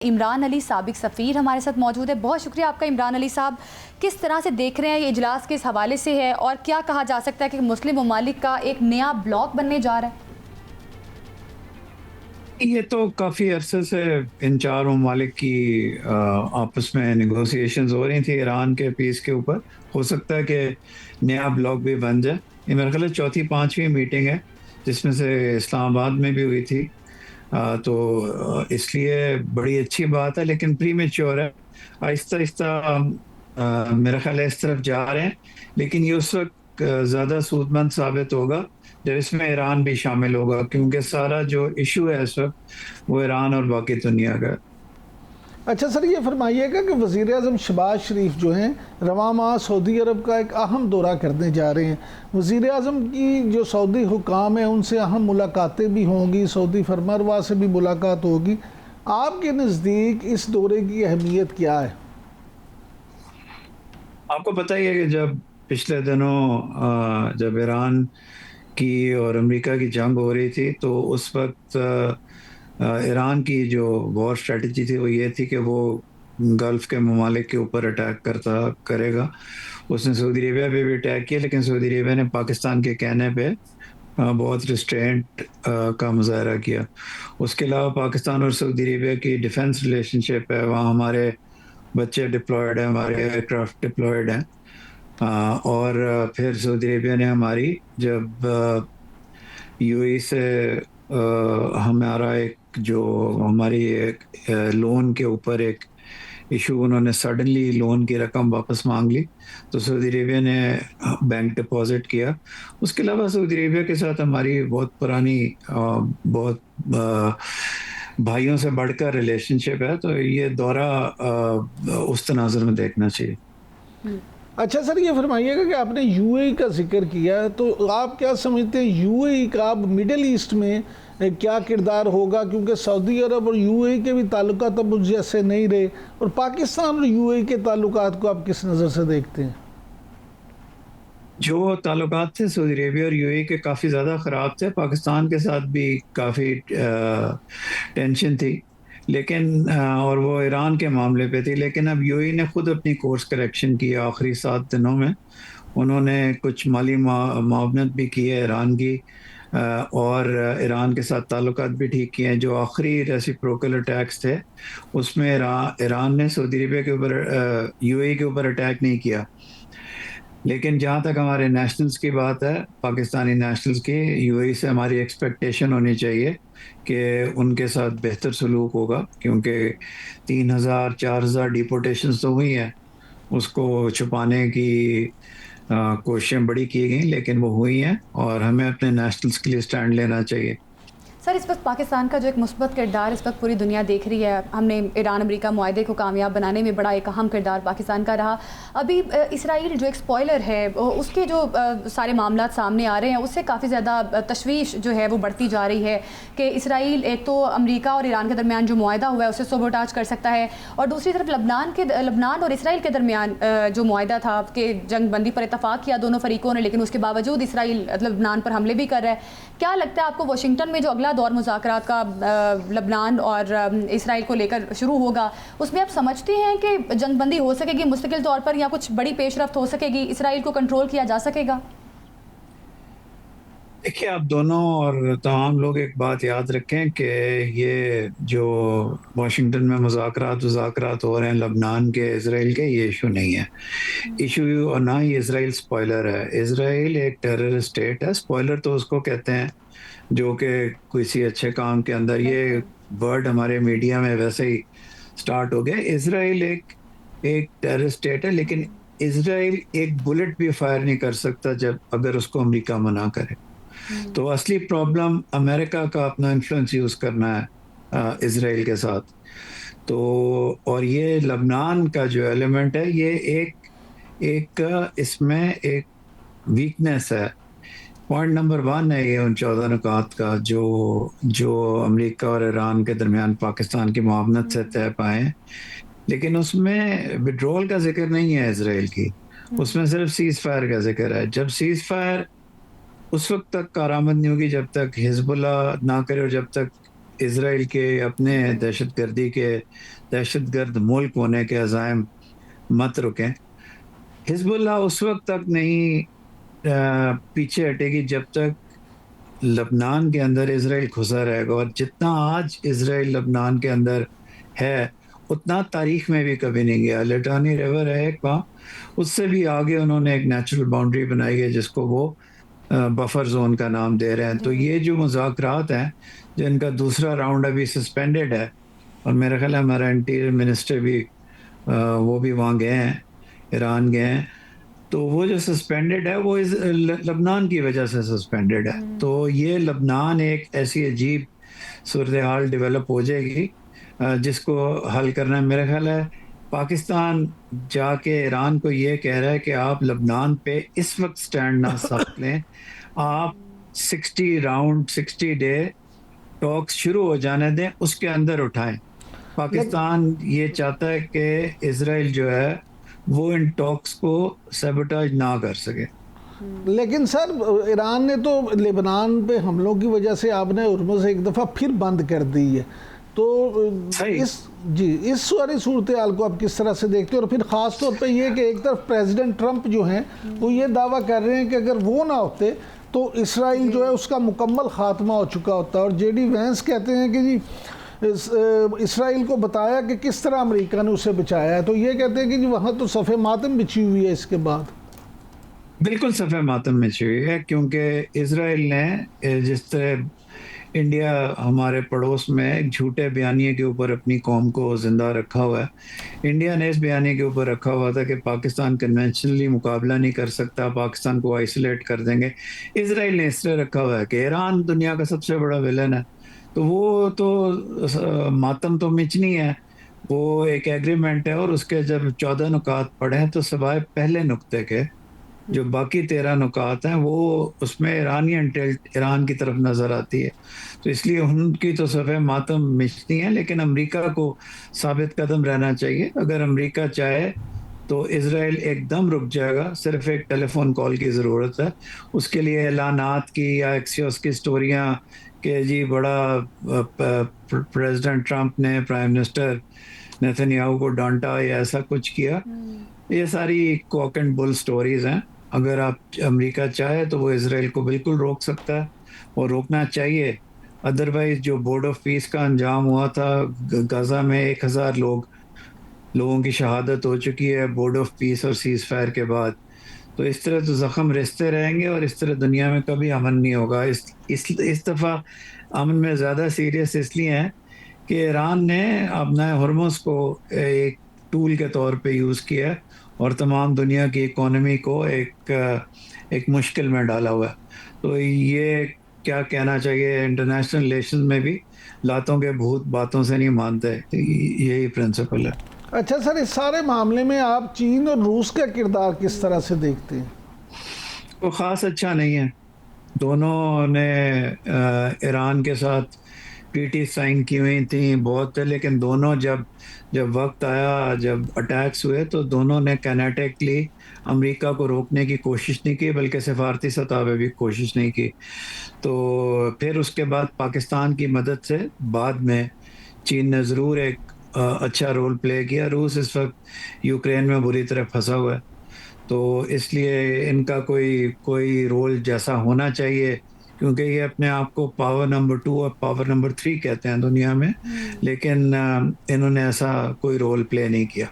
इमरान अली साबिक सफ़ीर हमारे साथ मौजूद है। बहुत शुक्रिया आपका इमरान अली साहब। किस तरह से देख रहे हैं ये इजलास किस हवाले से है और क्या कहा जा सकता है कि मुस्लिम ममालिक का एक नया ब्लॉक बनने जा रहा है? ये तो काफ़ी अरसे से इन चार ममालिक की आपस में नेगोशिएशंस हो रही थी ईरान के पीस के ऊपर। हो सकता है कि नया ब्लॉक भी बन जाए। ये मेरे ख्याल है चौथी पांचवी मीटिंग है जिसमें से इस्लामाबाद में भी हुई थी। इसलिए बड़ी अच्छी बात है, लेकिन प्री मेच्योर है। आहिस्ता आहिस्ता मेरा ख्याल है इस तरफ जा रहे हैं, लेकिन ये उस वक्त ज़्यादा सूदमंद साबित होगा जब इसमें ईरान भी शामिल होगा, क्योंकि सारा जो इशू है इस वक्त वो ईरान और बाकी दुनिया का। अच्छा सर, ये फरमाइएगा कि वज़ीर आज़म शहबाज शरीफ जो हैं रवां माह सऊदी अरब का एक अहम दौरा करने जा रहे हैं। वज़ीर आज़म की जो सऊदी हुकाम है उनसे अहम मुलाकातें भी होंगी, सऊदी फरमारवा से भी मुलाकात होगी। आपके नज़दीक इस दौरे की अहमियत क्या है? आपको पता ही है कि जब पिछले दिनों जब ईरान की और अमेरिका की जंग हो रही थी तो उस वक्त ईरान की जो वॉर स्ट्रेटजी थी वो ये थी कि वो गल्फ के ममालिक के ऊपर अटैक करता करेगा। उसने सऊदी अरेबिया पे भी अटैक किया, लेकिन सऊदी अरेबिया ने पाकिस्तान के कहने पे बहुत रिस्ट्रेंट का मुजाहरा किया। उसके अलावा पाकिस्तान और सऊदी अरेबिया की डिफेंस रिलेशनशिप है, वहाँ हमारे बच्चे डिप्लॉयड हैं, हमारे एयरक्राफ्ट डिप्लॉयड हैं। और फिर सऊदी अरेबिया ने हमारी जब यूएई से हमारा एक जो हमारी एक लोन के ऊपर एक इशू, उन्होंने सडनली लोन की रकम वापस मांग ली, तो सऊदी अरेबिया ने बैंक डिपॉजिट किया। उसके अलावा सऊदी अरेबिया के साथ हमारी बहुत पुरानी बहुत भाइयों से बढ़कर रिलेशनशिप है, तो ये दौरा उस तनाजुर में देखना चाहिए। अच्छा सर, ये फरमाइएगा कि आपने यूएई का जिक्र किया, तो आप क्या समझते हैं यूएई का अब मिडिल ईस्ट में क्या किरदार होगा? क्योंकि सऊदी अरब और यूएई के भी ताल्लुकात अब उस जैसे नहीं रहे, और पाकिस्तान और यूएई के ताल्लुकात को आप किस नज़र से देखते हैं? जो ताल्लुकात थे सऊदी अरेबिया और यूएई के काफ़ी ज़्यादा ख़राब थे। पाकिस्तान के साथ भी काफ़ी टेंशन थी, लेकिन और वो ईरान के मामले पे थी। लेकिन अब यूएई ने खुद अपनी कोर्स करेक्शन की आखिरी 7 दिनों में। उन्होंने कुछ माली मावनत भी की है ईरान की, और ईरान के साथ ताल्लुकात भी ठीक किए हैं। जो आखिरी रेसिप्रोकल अटैक्स थे उसमें ईरान ने सऊदी अरेबिया के ऊपर यूएई के ऊपर अटैक नहीं किया। लेकिन जहाँ तक हमारे नेशनल्स की बात है, पाकिस्तानी नेशनल्स की, यूएई से हमारी एक्सपेक्टेशन होनी चाहिए कि उनके साथ बेहतर सलूक होगा, क्योंकि 3,000 4,000 डिपोटेशंस तो हुई हैं। उसको छुपाने की कोशिशें बड़ी की गई, लेकिन वो हुई हैं और हमें अपने नेशनल्स के लिए स्टैंड लेना चाहिए। सर, इस वक्त पाकिस्तान का जो एक मुस्बत किरदार इस वक्त पूरी दुनिया देख रही है। हमने ईरान अमेरिका मुआहदे को कामयाब बनाने में बड़ा एक अहम किरदार पाकिस्तान का रहा। अभी इसराइल जो एक स्पॉइलर है उसके जो सारे मामला सामने आ रहे हैं, उससे काफ़ी ज़्यादा तशवीश जो है वो बढ़ती जा रही है कि इसराइल एक तो अमेरिका और ईरान के दरमियान जो मुआहदा हुआ है उसे सबोटाज कर सकता है, और दूसरी तरफ लबनान और इसराइल के दरमियान जो मुआहदा था कि जंग बंदी पर इतफाक़ किया दोनों फरीकों ने, लेकिन उसके बावजूद इसराइल लबनान पर हमले भी कर रहा है। क्या लगता है आपको वाशिंगटन में जो अगला दौर मुज़ाकरात का लबनान और इसराइल को लेकर शुरू होगा, उसमें आप समझते हैं कि जंगबंदी हो सकेगी मुस्तकिल तौर पर, या कुछ बड़ी पेशरफ्त हो सकेगी, इसराइल को कंट्रोल किया जा सकेगा? देखिए, आप दोनों और तमाम लोग एक बात याद रखें कि ये जो वाशिंगटन में मुज़ाकरात हो रहे हैं लबनान के इसराइल के, ये इशू नहीं है। इशू और ना ही इसराइल स्पॉइलर है। इसराइल एक टेररिस्ट स्टेट है। स्पॉइलर तो उसको कहते हैं जो कि किसी अच्छे काम के अंदर, ये वर्ड हमारे मीडिया में वैसे ही स्टार्ट हो गया। इसराइल एक एक टेररिस्ट स्टेट है, लेकिन इसराइल एक बुलेट भी फायर नहीं कर सकता जब अगर उसको अमेरिका मना करे। तो असली प्रॉब्लम अमेरिका का अपना इन्फ्लुएंस यूज करना है इसराइल के साथ। तो और ये लबनान का जो एलिमेंट है, ये एक एक इसमें एक वीकनेस है। पॉइंट नंबर 1 है ये उन 14 नुकात का जो जो अमेरिका और ईरान के दरमियान पाकिस्तान की मुआवनत से तय पाए हैं, लेकिन उसमें विड्रॉल का जिक्र नहीं है इसराइल की। उसमें सिर्फ सीज फायर का जिक्र है। जब सीज फायर उस वक्त तक कारामद नहीं होगी जब तक हिजबुल्लाह ना करे और जब तक इसराइल के अपने दहशतगर्द मुल्क होने के अज़ाइम मत रुकें। हिजबुल्लाह उस वक्त तक नहीं पीछे हटेगी जब तक लबनान के अंदर इसराइल घुसा रहेगा, और जितना आज इसराइल लबनान के अंदर है उतना तारीख में भी कभी नहीं गया। लिटानी रिवर है एक वहाँ, उससे भी आगे उन्होंने एक नेचुरल बाउंड्री बनाई है जिसको वो बफर जोन का नाम दे रहे हैं। तो ये जो मुज़ाकरात हैं जिनका दूसरा राउंड अभी सस्पेंडेड है, और मेरा ख्याल है हमारा इंटीरियर मिनिस्टर भी वो भी वहाँ गए हैं, ईरान गए हैं, तो वो जो सस्पेंडेड है वो इस लबनान की वजह से सस्पेंडेड है। तो ये लबनान एक ऐसी अजीब सूरत हाल डेवलप हो जाएगी जिसको हल करना मेरा ख्याल है पाकिस्तान जाके ईरान को ये कह रहा है कि आप लबनान पे इस वक्त स्टैंड ना साथ लें, आप 60 डे टॉक्स शुरू हो जाने दें, उसके अंदर उठाएं। पाकिस्तान ये चाहता है कि इजराइल जो है वो इन टॉक्स को सैबोटाज ना कर सके। लेकिन सर ईरान ने तो लेबनान पे हमलों की वजह से आपने हुर्मुज़ एक दफ़ा फिर बंद कर दी है, तो इस सारी सूरत हाल को आप किस तरह से देखते हो? और फिर ख़ास तौर पे ये कि एक तरफ प्रेसिडेंट ट्रंप जो हैं वो ये दावा कर रहे हैं कि अगर वो ना होते तो इसराइल जो है उसका मुकम्मल ख़ात्मा हो चुका होता है, और जेडी वैंस कहते हैं कि जी इसराइल को बताया कि किस तरह अमेरिका ने उसे बचाया है, तो ये कहते हैं कि जी वहाँ तो सफ़े मातम बिछी हुई है। इसके बाद बिल्कुल सफ़े मातम बिछी हुई है, क्योंकि इसराइल ने जिस तरह इंडिया हमारे पड़ोस में एक झूठे बयानिए के ऊपर अपनी कौम को ज़िंदा रखा हुआ है, इंडिया ने इस बयानिए के ऊपर रखा हुआ था कि पाकिस्तान कन्वेंशनली मुकाबला नहीं कर सकता, पाकिस्तान को आइसोलेट कर देंगे। इसराइल ने इस तरह रखा हुआ है कि ईरान दुनिया का सबसे बड़ा विलन है, तो वो तो मातम तो मिचनी है, वो एक एग्रीमेंट है, और उसके जब 14 नुकात पड़े हैं तो सिवाय पहले नुक्ते के जो बाकी 13 नुकात हैं वो उसमें ईरानियन टिल्ट ईरान की तरफ नज़र आती है। तो इसलिए उनकी तो सफ़े मातम मिचनी है, लेकिन अमेरिका को साबित कदम रहना चाहिए। अगर अमेरिका चाहे तो इसराइल एकदम रुक जाएगा, सिर्फ एक टेलीफोन कॉल की ज़रूरत है। उसके लिए ऐलानात की या एक्सियोस की स्टोरियाँ कि जी बड़ा प्रेसिडेंट ट्रंप ने प्राइम मिनिस्टर नेतन्याहू को डांटा या ऐसा कुछ किया, ये सारी कॉक एंड बुल स्टोरीज हैं। अगर आप अमेरिका चाहे तो वो इसराइल को बिल्कुल रोक सकता है और रोकना चाहिए। अदरवाइज जो बोर्ड ऑफ पीस का अंजाम हुआ था गाज़ा में, 1000 लोगों की शहादत हो चुकी है बोर्ड ऑफ पीस और सीज़ फायर के बाद। तो इस तरह तो ज़ख़म रिश्ते रहेंगे और इस तरह दुनिया में कभी अमन नहीं होगा। इस दफ़ा अमन में ज़्यादा सीरियस इसलिए है कि ईरान ने अपना हुर्मुज़ को एक टूल के तौर पे यूज़ किया और तमाम दुनिया की इकोनॉमी को एक मुश्किल में डाला हुआ है। तो ये क्या कहना चाहिए, इंटरनेशनल रिलेशन में भी लातों के भूत बातों से नहीं मानते, यही प्रिंसिपल है। अच्छा सर, इस सारे मामले में आप चीन और रूस का किरदार किस तरह से देखते हैं? वो ख़ास अच्छा नहीं है। दोनों ने ईरान के साथ ट्रीटी साइन की हुई थी बहुत, लेकिन दोनों जब वक्त आया, जब अटैक्स हुए तो दोनों ने कैनेटिकली अमेरिका को रोकने की कोशिश नहीं की, बल्कि सिफारती सतह पे भी कोशिश नहीं की। तो फिर उसके बाद पाकिस्तान की मदद से बाद में चीन ने ज़रूर एक अच्छा रोल प्ले किया। रूस इस वक्त यूक्रेन में बुरी तरह फंसा हुआ है, तो इसलिए इनका कोई रोल जैसा होना चाहिए, क्योंकि ये अपने आप को पावर नंबर 2 और पावर नंबर 3 कहते हैं दुनिया में, लेकिन इन्होंने ऐसा कोई रोल प्ले नहीं किया।